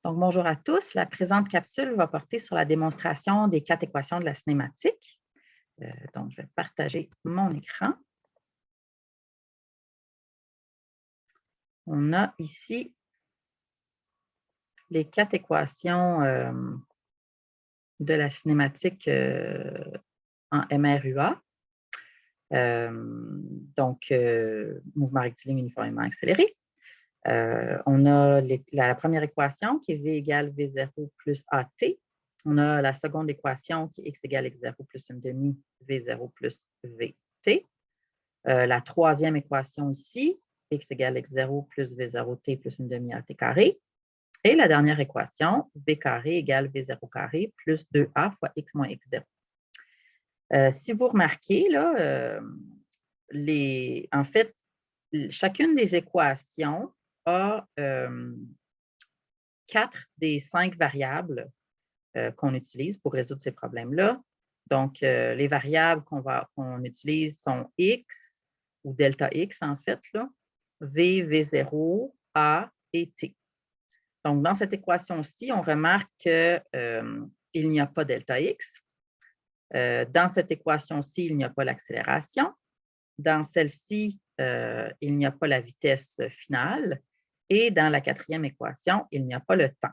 Donc, bonjour à tous. La présente capsule va porter sur la démonstration des 4 équations de la cinématique. Donc, je vais partager mon écran. On a ici les 4 équations de la cinématique en MRUA. Mouvement rectiligne uniformément accéléré. On a la première équation qui est V égale V0 plus AT. On a la seconde équation qui est X égale X0 plus une demi V0 plus VT. La troisième équation ici, X égale X0 plus V0T plus une demi AT carré. Et la dernière équation, V carré égale V0 carré plus 2A fois X moins X0. Si vous remarquez, là, en fait, chacune des équations a 4 des 5 variables qu'on utilise pour résoudre ces problèmes-là. Donc, les variables qu'on utilise sont X ou delta X, en fait, là, V, V0, A et T. Donc, dans cette équation-ci, on remarque qu'il n'y a pas delta X. Dans cette équation-ci, il n'y a pas l'accélération. Dans celle-ci, il n'y a pas la vitesse finale. Et dans la quatrième équation, il n'y a pas le temps.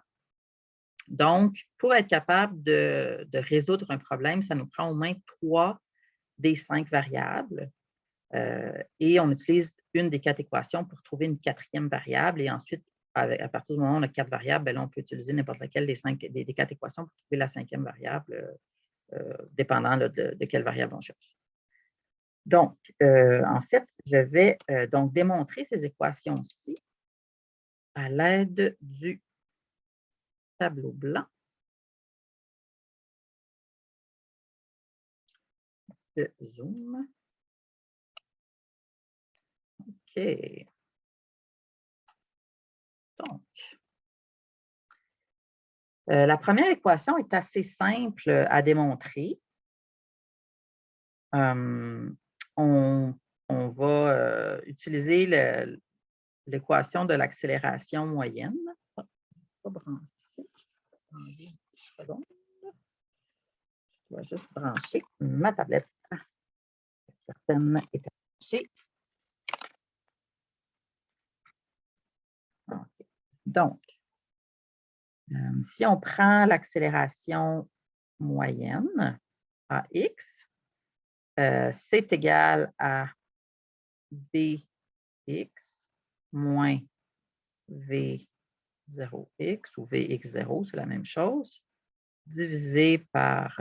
Donc, pour être capable de résoudre un problème, ça nous prend au moins 3 des 5 variables. Et on utilise une des 4 équations pour trouver une quatrième variable. Et ensuite, à partir du moment où on a 4 variables, bien là, on peut utiliser n'importe laquelle des 4 équations pour trouver la 5e variable, dépendant de quelle variable on cherche. Donc, en fait, je vais donc démontrer ces équations-ci à l'aide du tableau blanc de Zoom. OK. Donc, la première équation est assez simple à démontrer. On va utiliser l'équation de l'accélération moyenne. Pas brancher. Une seconde. Je vais juste brancher ma tablette. Certaines étaient branchées. Okay. Donc, si on prend l'accélération moyenne, AX, c'est égal à Vx moins V0x ou Vx0, c'est la même chose, divisé par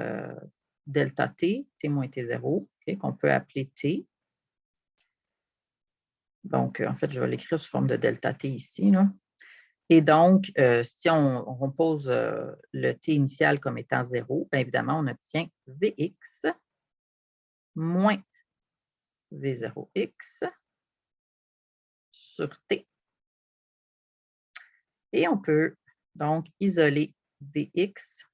delta t, t moins t0, okay, qu'on peut appeler t. Donc, en fait, je vais l'écrire sous forme de delta t ici, là. Et donc, si on pose le t initial comme étant 0, bien évidemment, on obtient Vx moins V0x sur t. Et on peut donc isoler Vx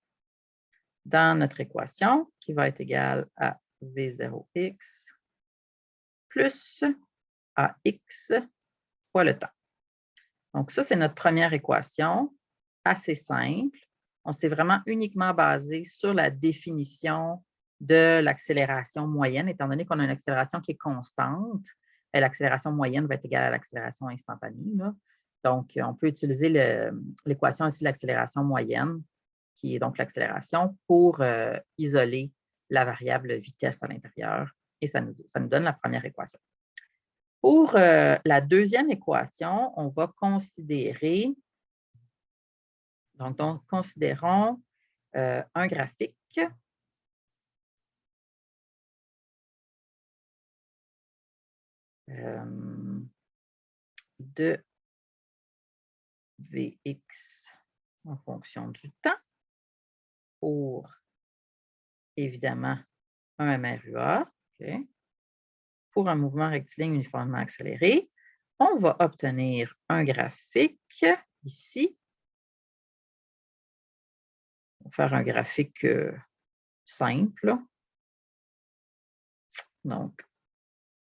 dans notre équation qui va être égale à V0x plus AX fois le temps. Donc, ça, c'est notre première équation, assez simple. On s'est vraiment uniquement basé sur la définition de l'accélération moyenne, étant donné qu'on a une accélération qui est constante. L'accélération moyenne va être égale à l'accélération instantanée, là. Donc, on peut utiliser l'équation ici de l'accélération moyenne, qui est donc l'accélération, pour isoler la variable vitesse à l'intérieur. Et ça nous donne la première équation. Pour la deuxième équation, on va considérer, donc considérons un graphique de Vx en fonction du temps pour, évidemment, un MRUA. Okay. Pour un mouvement rectiligne uniformément accéléré, on va obtenir un graphique ici. On va faire un graphique simple. Donc,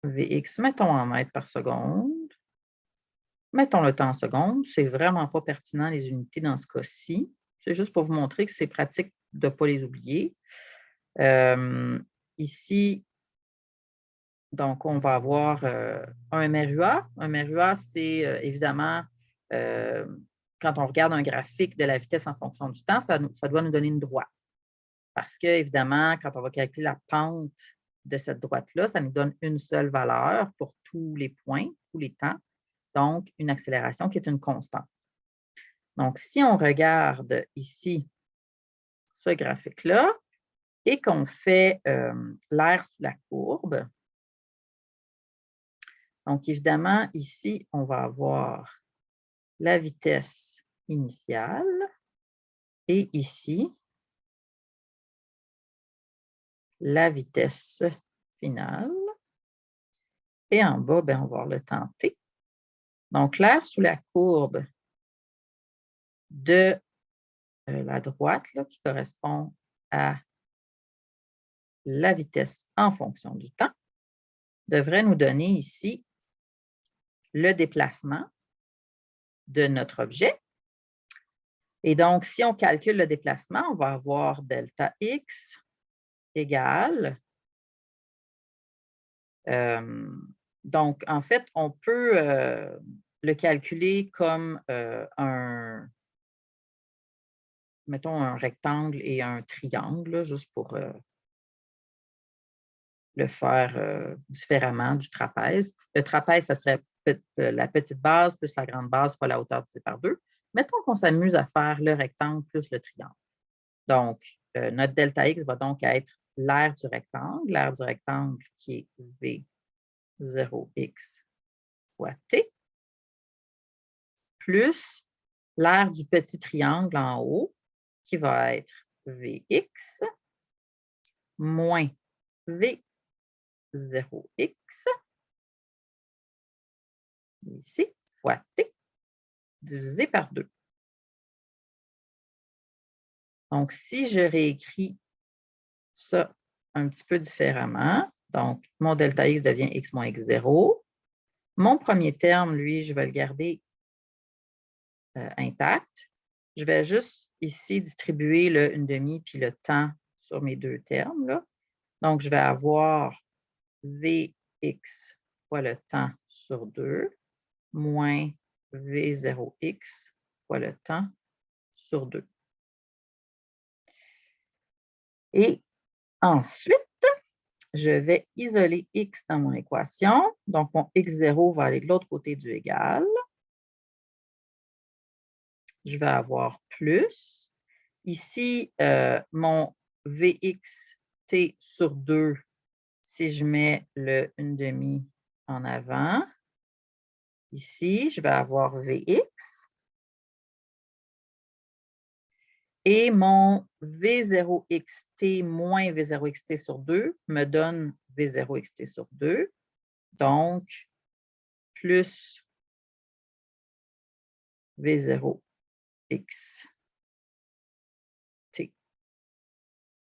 Vx, mettons en mètres par seconde. Mettons le temps en secondes. Ce n'est vraiment pas pertinent, les unités, dans ce cas-ci. C'est juste pour vous montrer que c'est pratique de ne pas les oublier. Ici, donc, on va avoir un MRUA. Un MRUA, c'est évidemment, quand on regarde un graphique de la vitesse en fonction du temps, ça doit nous donner une droite. Parce que, évidemment, quand on va calculer la pente de cette droite-là, ça nous donne une seule valeur pour tous les points, tous les temps. Donc, une accélération qui est une constante. Donc, si on regarde ici ce graphique-là et qu'on fait l'aire sous la courbe, donc évidemment, ici, on va avoir la vitesse initiale et ici, la vitesse finale. Et en bas, bien, on va voir le temps t. Donc, l'aire sous la courbe de la droite, là, qui correspond à la vitesse en fonction du temps, devrait nous donner ici le déplacement de notre objet. Et donc, si on calcule le déplacement, on va avoir delta x égale. Donc, en fait, on peut le calculer comme mettons, un rectangle et un triangle, là, juste pour le faire différemment du trapèze. Le trapèze, ça serait la petite base plus la grande base fois la hauteur divisée par 2. Mettons qu'on s'amuse à faire le rectangle plus le triangle. Donc, notre delta x va donc être l'aire du rectangle qui est V0x fois t, plus l'aire du petit triangle en haut, qui va être Vx moins V0x, ici, fois t, divisé par 2. Donc, si je réécris ça un petit peu différemment, donc, mon delta x devient x moins x0. Mon premier terme, lui, je vais le garder intact. Je vais juste ici distribuer le 1/2 puis le temps sur mes deux termes, là. Donc, je vais avoir Vx fois le temps sur 2 moins V0x fois le temps sur 2. Et ensuite, je vais isoler x dans mon équation. Donc, mon x0 va aller de l'autre côté du égal. Je vais avoir plus. Ici, mon Vxt sur 2, si je mets le 1/2 en avant, ici, je vais avoir Vx. Et mon V0xt moins V0xt sur 2 me donne V0xt sur 2. Donc, plus V0xt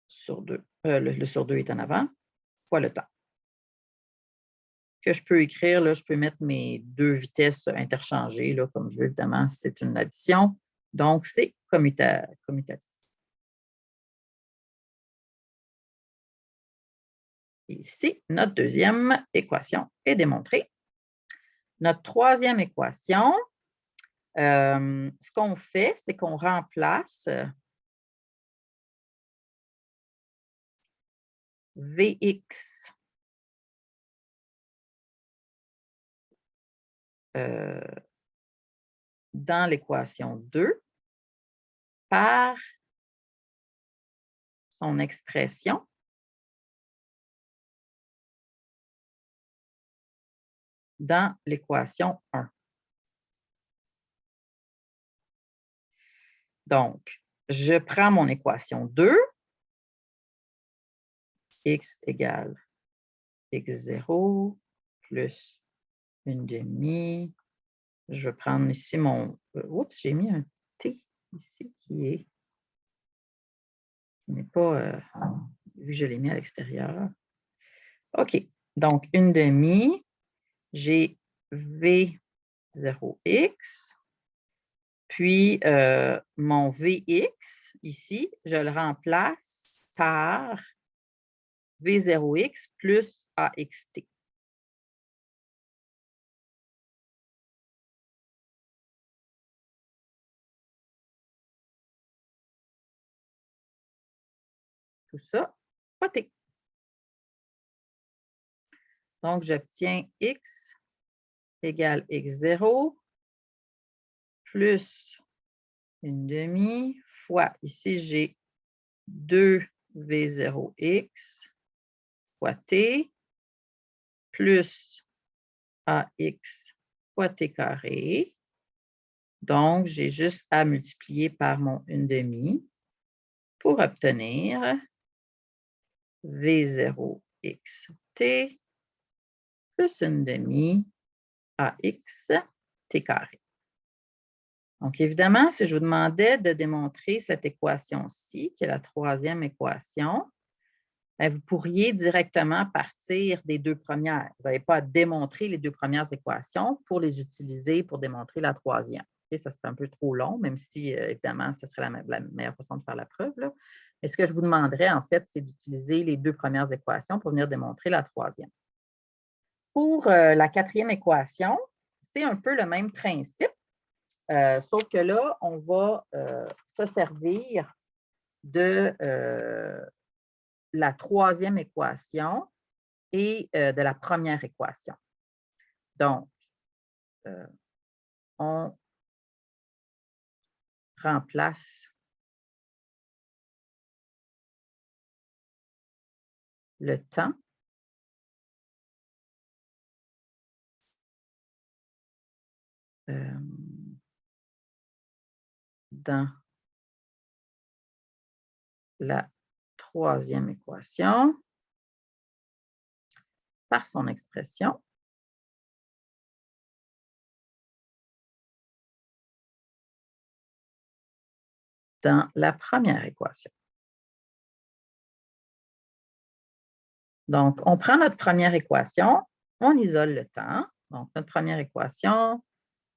sur 2. Le sur 2 est en avant, fois le temps. Que je peux écrire, là, je peux mettre mes deux vitesses interchangées, là, comme je veux, évidemment, si c'est une addition. Donc, c'est commutatif. Ici, notre deuxième équation est démontrée. Notre troisième équation, ce qu'on fait, c'est qu'on remplace Vx dans l'équation 2 par son expression dans l'équation 1. Donc, je prends mon équation 2, x égale x0 plus 1/2. Je vais prendre ici mon... oups, j'ai mis un t ici qui n'est pas... vu que je l'ai mis à l'extérieur. OK. Donc, 1/2. J'ai V0 0x. Puis, mon Vx, ici, je le remplace par V0x plus AXT. Tout ça, pas T. Donc, j'obtiens x égale x0 plus une demi fois, ici, j'ai 2V0x fois T plus AX fois T carré. Donc, j'ai juste à multiplier par mon 1/2 pour obtenir V0xt plus 1/2 AX T carré. Donc, évidemment, si je vous demandais de démontrer cette équation-ci, qui est la troisième équation, bien, vous pourriez directement partir des deux premières. Vous n'avez pas à démontrer les deux premières équations pour les utiliser pour démontrer la troisième. Okay, ça serait un peu trop long, même si, évidemment, ce serait la meilleure façon de faire la preuve, là. Mais ce que je vous demanderais, en fait, c'est d'utiliser les deux premières équations pour venir démontrer la troisième. Pour la quatrième équation, c'est un peu le même principe, sauf que là, on va se servir de la troisième équation et de la première équation. Donc, on remplace le temps dans la troisième équation par son expression dans la première équation. Donc, on prend notre première équation, on isole le temps. Donc, notre première équation,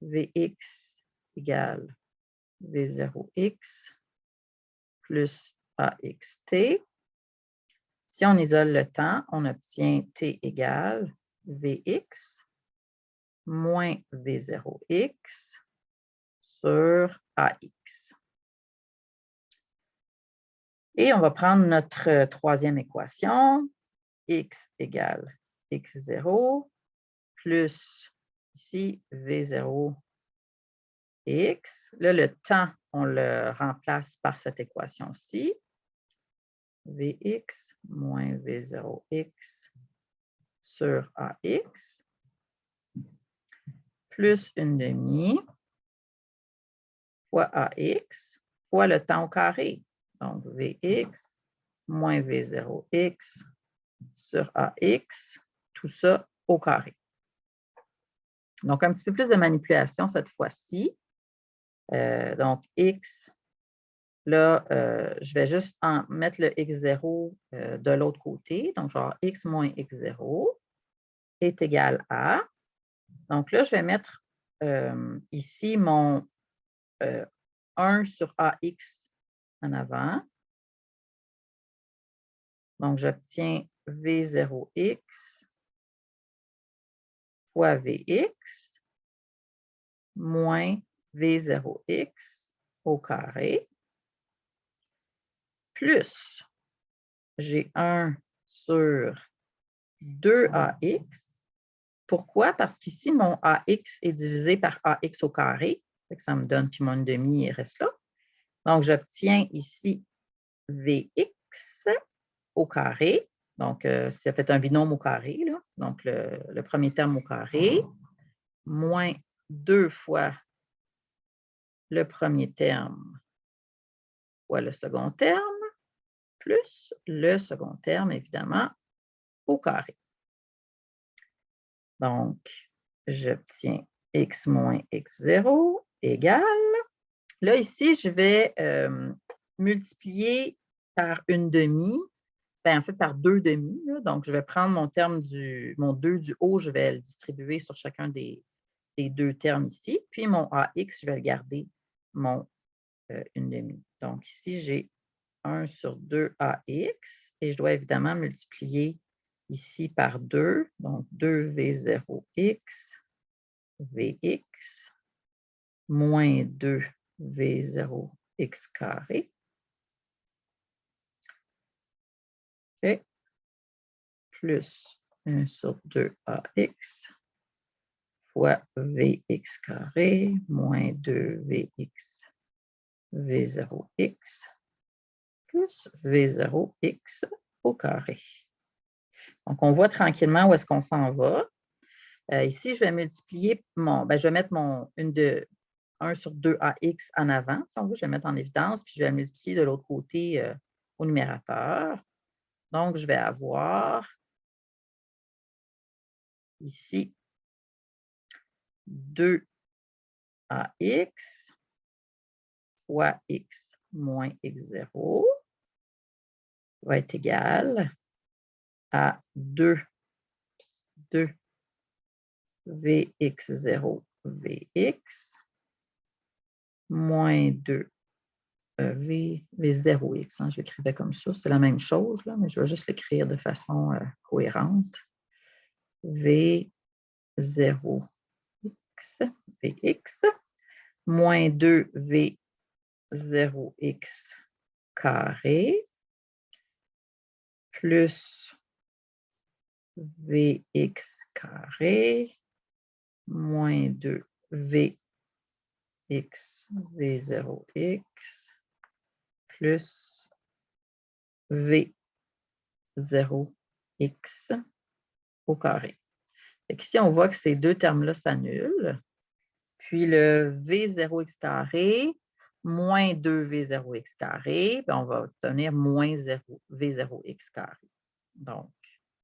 Vx égale V0x plus AXT. Si on isole le temps, on obtient T égale Vx moins V0x sur AX. Et on va prendre notre troisième équation, x égale x0 plus, ici, V0 x. Là, le temps, on le remplace par cette équation-ci. Vx moins V0x sur AX plus 1/2 fois AX fois le temps au carré. Donc, Vx moins V0x sur AX, tout ça au carré. Donc, un petit peu plus de manipulation cette fois-ci. Donc, x, là, je vais juste mettre le x0 de l'autre côté. Donc, genre x moins x0 est égal à. Donc, là, je vais mettre ici mon 1 sur AX en avant. Donc, j'obtiens V0x fois Vx moins V0x au carré plus, j'ai 1 sur 2AX. Pourquoi? Parce qu'ici, mon AX est divisé par AX au carré. Ça me donne, puis mon 1/2 reste là. Donc, j'obtiens ici Vx au carré. Donc, ça fait un binôme au carré, là. Donc, le premier terme au carré, moins 2 fois le premier terme fois le second terme, plus le second terme, évidemment, au carré. Donc, j'obtiens x moins x0 égale. Là, ici, je vais multiplier par 1/2, bien, en fait, par 2/2. Donc, je vais prendre mon terme mon 2 du haut, je vais le distribuer sur chacun des des deux termes ici. Puis mon AX, je vais le garder mon 1/2. Donc ici, j'ai 1 sur 2 AX et je dois évidemment multiplier ici par 2. Donc 2V0X, VX, moins 2V0X carré. OK. Plus 1 sur 2 AX fois Vx carré moins 2Vx V0x plus V0x au carré. Donc, on voit tranquillement où est-ce qu'on s'en va. Ici, je vais multiplier je vais mettre mon 1 sur 2AX en avant, si on veut, je vais le mettre en évidence, puis je vais multiplier de l'autre côté au numérateur. Donc, je vais avoir ici 2AX fois x moins x0 va être égal à 2 Vx0 Vx moins 2 V0x. Je l'écrivais comme ça, c'est la même chose, là, mais je vais juste l'écrire de façon cohérente. V0x Vx moins 2 V0x carré plus Vx carré moins 2 Vx V0x plus V0x au carré. Ici, on voit que ces deux termes-là s'annulent. Puis le V0x carré moins 2V0x carré, on va obtenir moins V0x carré. Donc,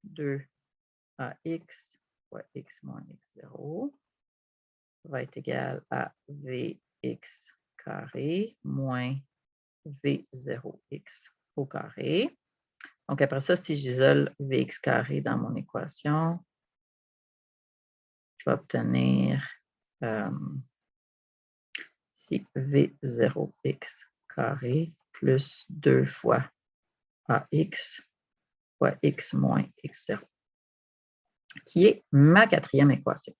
2AX fois x moins x0 va être égal à Vx carré moins V0x au carré. Donc, après ça, si j'isole Vx carré dans mon équation, je vais obtenir ici V0x carré plus 2 fois AX fois x moins x0, qui est ma quatrième équation.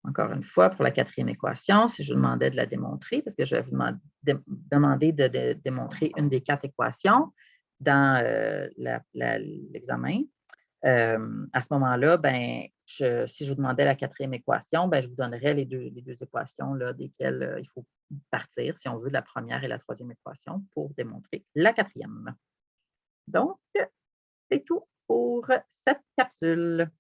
Encore une fois, pour la quatrième équation, si je vous demandais de la démontrer, parce que je vais vous demander de démontrer une des 4 équations dans l'examen, à ce moment-là, si je vous demandais la quatrième équation, je vous donnerais les deux équations là, desquelles il faut partir, si on veut, de la première et la troisième équation pour démontrer la quatrième. Donc, c'est tout pour cette capsule.